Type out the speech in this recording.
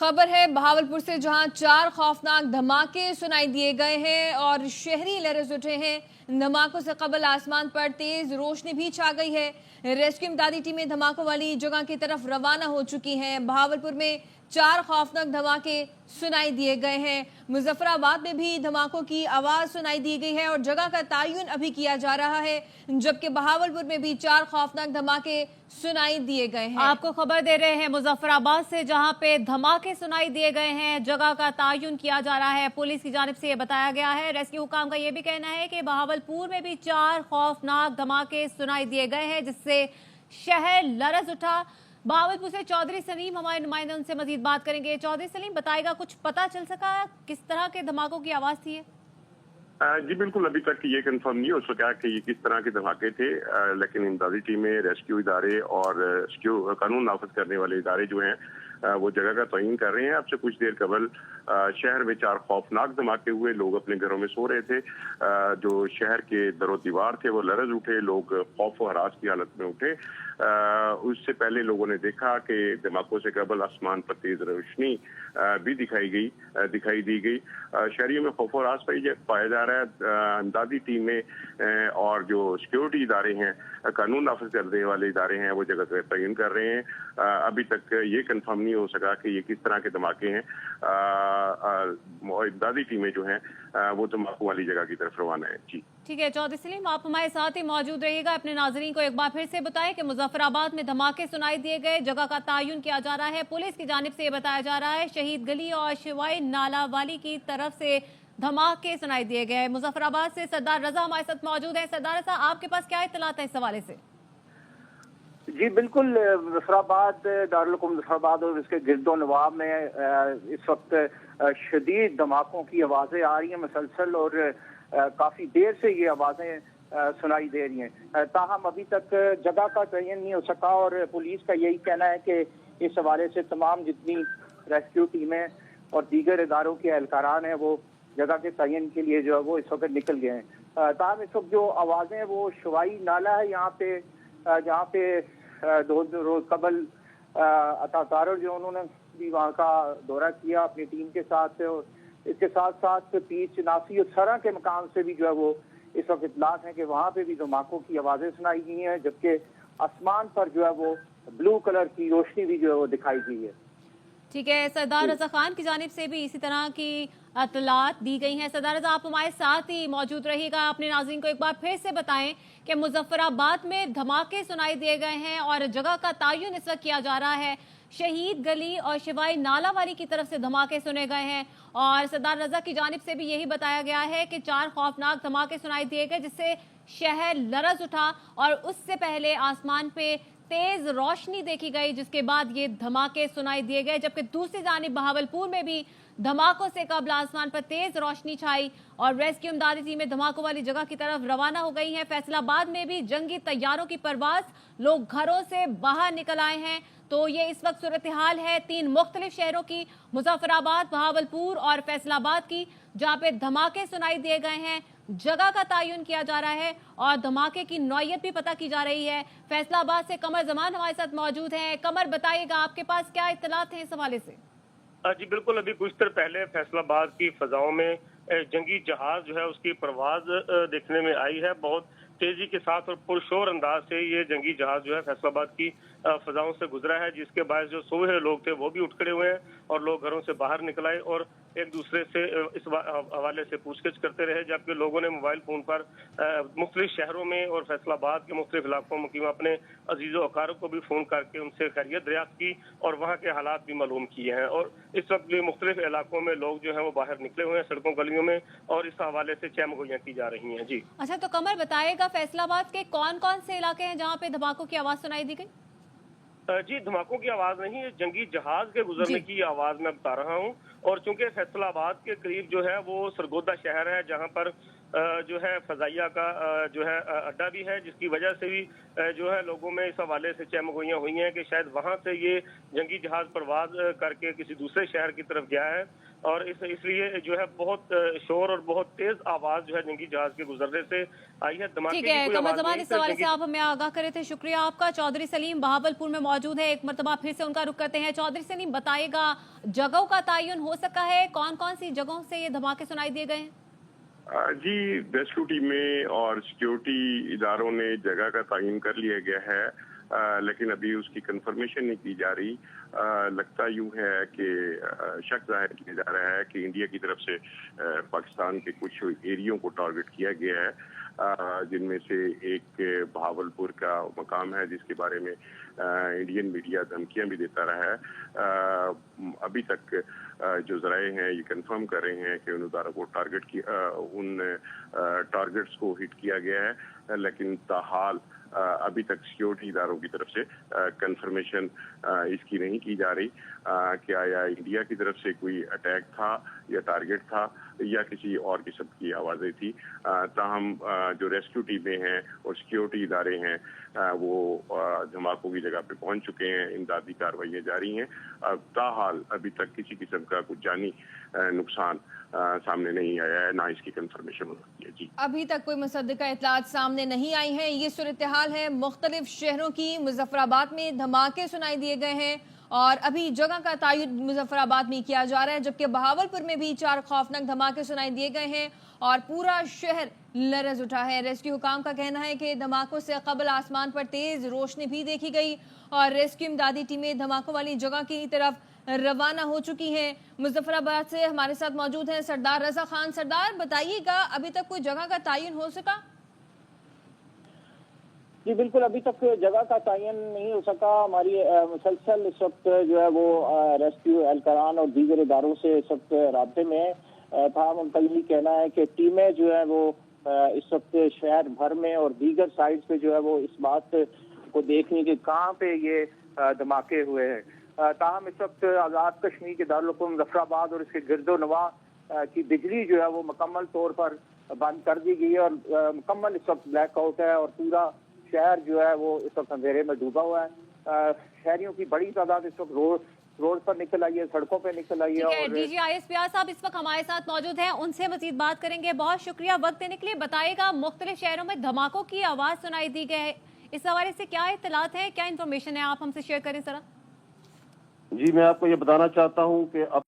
खबर है बहावलपुर से, जहां 4 खौफनाक धमाके सुनाई दिए गए हैं और शहरी लरज़ उठे हैं। धमाकों से कबल आसमान पर तेज रोशनी भी छा गई है। रेस्क्यू इमदादी टीमें धमाकों वाली जगह की तरफ रवाना हो चुकी हैं। बहावलपुर में 4 खौफनाक धमाके सुनाई दिए गए हैं। मुजफ्फराबाद में भी धमाकों की आवाज सुनाई दी गई है और जगह का तयन अभी किया जा रहा है, जबकि बहावलपुर में भी 4 खौफनाक धमाके सुनाई दिए गए हैं। आपको खबर दे रहे हैं मुजफ्फराबाद से, जहां पे धमाके सुनाई दिए गए हैं। जगह का तयन किया जा रहा है, पुलिस की जानिब से ये बताया गया है। रेस्क्यू हुकाम का ये भी कहना है कि बहावलपुर में भी 4 खौफनाक धमाके सुनाई दिए गए हैं, जिससे शहर लरज उठा। बहावलपुर से चौधरी सलीम हमारे नुमाइंदे, उनसे मजीद बात करेंगे। चौधरी सलीम, बताएगा कुछ पता चल सका किस तरह के धमाकों की आवाज थी? जी बिल्कुल, अभी तक ये कंफर्म नहीं हो सका कि ये किस तरह के धमाके थे, लेकिन इमदादी टीमें, रेस्क्यू इदारे और रेस्क्यू कानून नाफिज करने वाले इदारे जो हैं वो जगह का तयन कर रहे हैं। अब से कुछ देर कबल शहर में 4 खौफनाक धमाके हुए। लोग अपने घरों में सो रहे थे। जो शहर के दरो दीवार थे वो लरज उठे। लोग खौफ व हरास की हालत में उठे। उससे पहले लोगों ने देखा कि धमाकों से कबल आसमान पर तेज रोशनी भी दिखाई दी गई। शहरियों में खौफ और हरास पाया जा रहा है। इमदादी टीमें और जो सिक्योरिटी इदारे हैं, कानून नाफिज करने वाले इदारे हैं, वो जगह का तयन कर रहे हैं। अभी तक ये कंफर्म नहीं हो सका कि ये किस तरह के धमाके हैं। इमदादी टीमें जो हैं वो धमाकों वाली जगह की तरफ रवाना है। जी ठीक है चौधरी सलीम, आप हमारे साथ ही मौजूद रहिएगा। अपने नाजरीन को एक बार फिर से बताएं कि मुजफ्फराबाद में धमाके सुनाई दिए गए, जगह का तयन किया जा रहा है। पुलिस की जानिब से ये बताया जा रहा है शहीद गली और शिवाई नाला वाली की तरफ से धमाके सुनाई दिए गए। मुजफ्फराबाद से सरदार रजा हमारे साथ मौजूद है। सरदार रजा, आपके पास क्या इत्तलात है इस हवाले से? जी बिल्कुल, मुजफ्फराबाद, दारुल हुकूम मुजफ्फराबाद और इसके गिरदो नवाब में इस वक्त शदीद धमाकों की आवाज़ें आ रही हैं मुसलसल, और काफ़ी देर से ये आवाज़ें सुनाई दे रही हैं। ताहम अभी तक जगह का तयन नहीं हो सका, और पुलिस का यही कहना है कि इस हवाले से तमाम जितनी रेस्क्यू टीमें और दीगर इदारों के एहलकारान हैं वो जगह के तयन के लिए जो है वो इस वक्त निकल गए हैं। ताहम इस वक्त जो आवाज़ें हैं वो शिवाई नाला है यहाँ पे, जहाँ पे 2 रोज कबल अतातार जो उन्होंने भी वहाँ का दौरा किया अपनी टीम के साथ, और इसके साथ साथ पीर चनासी और सरा के मकाम से भी जो है वो इस वक्त इतलात है कि वहाँ पे भी धमाकों की आवाज़ें सुनाई गई हैं, जबकि आसमान पर जो है वो ब्लू कलर की रोशनी भी जो है वो दिखाई दी है। ठीक है, सरदार रजा खान की जानिब से भी इसी तरह की इत्तलात दी गई हैं। सरदार रजा, आप हमारे साथ ही मौजूद रहिएगा। अपने नाज़रीन को एक बार फिर से बताएं कि मुजफ्फराबाद में धमाके सुनाई दिए गए हैं और जगह का तयन इस वक्त किया जा रहा है। शहीद गली और शिवाई नाला वाली की तरफ से धमाके सुने गए हैं, और सरदार रजा की जानिब से भी यही बताया गया है कि 4 खौफनाक धमाके सुनाई दिए गए, जिससे शहर लरज उठा और उससे पहले आसमान पे तेज रोशनी देखी गई, जिसके बाद ये धमाके सुनाई दिए गए। जबकि दूसरी जानिब बहावलपुर में भी धमाकों से कबल आसमान पर तेज रोशनी छाई और रेस्क्यू इमदादी टीमें धमाकों वाली जगह की तरफ रवाना हो गई हैं। फैसलाबाद में भी जंगी तैयारों की परवाज, लोग घरों से बाहर निकल आए हैं। तो ये इस वक्त सूरत हाल है 3 मुख्तलिफ शहरों की, मुजफ्फराबाद, बहावलपुर और फैसलाबाद की, जहाँ पे धमाके सुनाई दिए गए हैं। जगह का तयन किया जा रहा है और धमाके की नौयत भी पता की जा रही है। फैसलाबाद से कमर जमान हमारे साथ मौजूद हैं। कमर, बताइएगा आपके पास क्या इत्तलात हैं इस हवाले से? जी बिल्कुल, अभी कुछ देर पहले फैसलाबाद की फजाओं में जंगी जहाज जो है उसकी परवाज देखने में आई है। बहुत तेजी के साथ और पुरशोर अंदाज से ये जंगी जहाज जो है फैसलाबाद की फजाओं से गुजरा है, जिसके बाद जो सोए हुए लोग थे वो भी उठ खड़े हुए हैं और लोग घरों से बाहर निकल आए और एक दूसरे से इस हवाले से पूछगिछ करते रहे। जबकि लोगों ने मोबाइल फोन पर मुख्तलिफ शहरों में और फैसलाबाद के मुख्तलिफ इलाकों में अपने अजीज़ अकारों को भी फ़ोन करके उनसे खैरियत दरियाफ्त की और वहाँ के हालात भी मालूम किए हैं। और इस वक्त भी मुख्तलिफ इलाकों में लोग जो है वो बाहर निकले हुए हैं सड़कों गलियों में, और इस हवाले से चहमगोइयाँ की जा रही हैं। जी अच्छा, तो कमर बताएगा फैसलाबाद के कौन कौन से इलाके हैं जहाँ पे धमाकों की आवाज़ सुनाई दी गई? जी, धमाकों की आवाज नहीं है, जंगी जहाज के गुजरने की आवाज मैं बता रहा हूँ। और चूंकि फैसलाबाद के करीब जो है वो सरगोदा शहर है, जहाँ पर जो है फजाइया का जो है अड्डा भी है, जिसकी वजह से भी जो है लोगों में इस हवाले से चहमगोइयां हुई हैं कि शायद वहां से ये जंगी जहाज परवाज करके किसी दूसरे शहर की तरफ गया है, और इसलिए जो है बहुत शोर और बहुत तेज आवाज जो है जंगी जहाज के गुजरने से आई है। धमाके ठीक की है कोई कमर आवाज जमान, नहीं, इस हवाले से जंगी- आप हमें आगाह करे थे, शुक्रिया आपका। चौधरी सलीम बहावलपुर में मौजूद है, एक मरतबा फिर से उनका रुख करते हैं। चौधरी सलीम बताएगा, जगहों का तयन हो सका है, कौन कौन सी जगहों से ये धमाके सुनाई दिए गए हैं? जी, रेस्क्यू टीमें और सिक्योरिटी इदारों ने जगह का तयन कर लिया गया है, लेकिन अभी उसकी कंफर्मेशन नहीं की जा रही। लगता यूं है कि शक जाहिर किया जा रहा है कि इंडिया की तरफ से पाकिस्तान के कुछ एरियो को टारगेट किया गया है, जिनमें से एक बहावलपुर का मकाम है जिसके बारे में इंडियन मीडिया धमकियां भी देता रहा है। अभी तक जो जराए हैं ये कंफर्म कर रहे हैं कि उन इदारों को उन टारगेट्स को हिट किया गया है, लेकिन ताहाल अभी तक सिक्योरिटी इदारों की तरफ से कंफर्मेशन इसकी नहीं की जा रही कि आया इंडिया की तरफ से कोई अटैक था या टारगेट था या किसी और किस्म की आवाज़ें थी। ताहम जो रेस्क्यू टीमें हैं और सिक्योरिटी इदारे हैं वो धमाकों की जगह पे पहुंच चुके हैं, इमदादी कार्रवाइयाँ जारी हैं। ताहाल अभी तक किसी किस्म का कुछ जानी नुकसान सामने नहीं आया है, ना इसकी कंफर्मेशन हो सकती है। जी, अभी तक कोई मुसद्दिका इतलात सामने नहीं आई है। ये सूरत हाल है मुख्तलिफ शहरों की। मुजफ्फराबाद में धमाके सुनाई दिए गए हैं और अभी जगह का तयन मुजफ्फराबाद में किया जा रहा है, जबकि बहावलपुर में भी 4 खौफनाक धमाके सुनाई दिए गए हैं और पूरा शहर लरज उठा है। रेस्क्यू हुकाम का कहना है कि धमाकों से कबल आसमान पर तेज रोशनी भी देखी गई और रेस्क्यू इमदादी टीमें धमाकों वाली जगह की तरफ रवाना हो चुकी हैं। मुजफ्फराबाद से हमारे साथ मौजूद हैं सरदार रजा खान। सरदार, बताइएगा, अभी तक कोई जगह का तयन हो सका? जी बिल्कुल, अभी तक जगह का तयन नहीं हो सका। हमारी मुसलसल इस वक्त जो है वो रेस्क्यू एहलकारान और दीगर इदारों से इस वक्त राब्ते में था। उनका यही कहना है कि टीमें जो है वो इस वक्त शहर भर में और दीगर साइड्स पे जो है वो इस बात को देख रही कि कहाँ पे ये धमाके हुए हैं। ताहम इस वक्त आज़ाद कश्मीर के दारुल मुजफ्फराबाद और इसके गिरदो नवा की बिजली जो है वो मुकम्मल तौर पर बंद कर दी गई है और मुकम्मल इस वक्त ब्लैक आउट है और पूरा शहर जो है वो इस वक्त अंधेरे में डूबा हुआ है। शहरियों की बड़ी तादाद इस वक्त रोड पर निकल आई है, सड़कों पर निकल आई है। और DGIS प्यार साहब इस वक्त हमारे साथ मौजूद हैं, उनसे मजीद बात करेंगे। बहुत शुक्रिया वक्त देने के लिए। बताइएगा, मुख्तलिफ शहरों में धमाकों की आवाज सुनाई दी गई है, इस हवाले से क्या इत्तलात है, क्या इन्फॉर्मेशन है, आप हमसे शेयर करें जरा। जी, मैं आपको ये बताना चाहता हूँ कि अब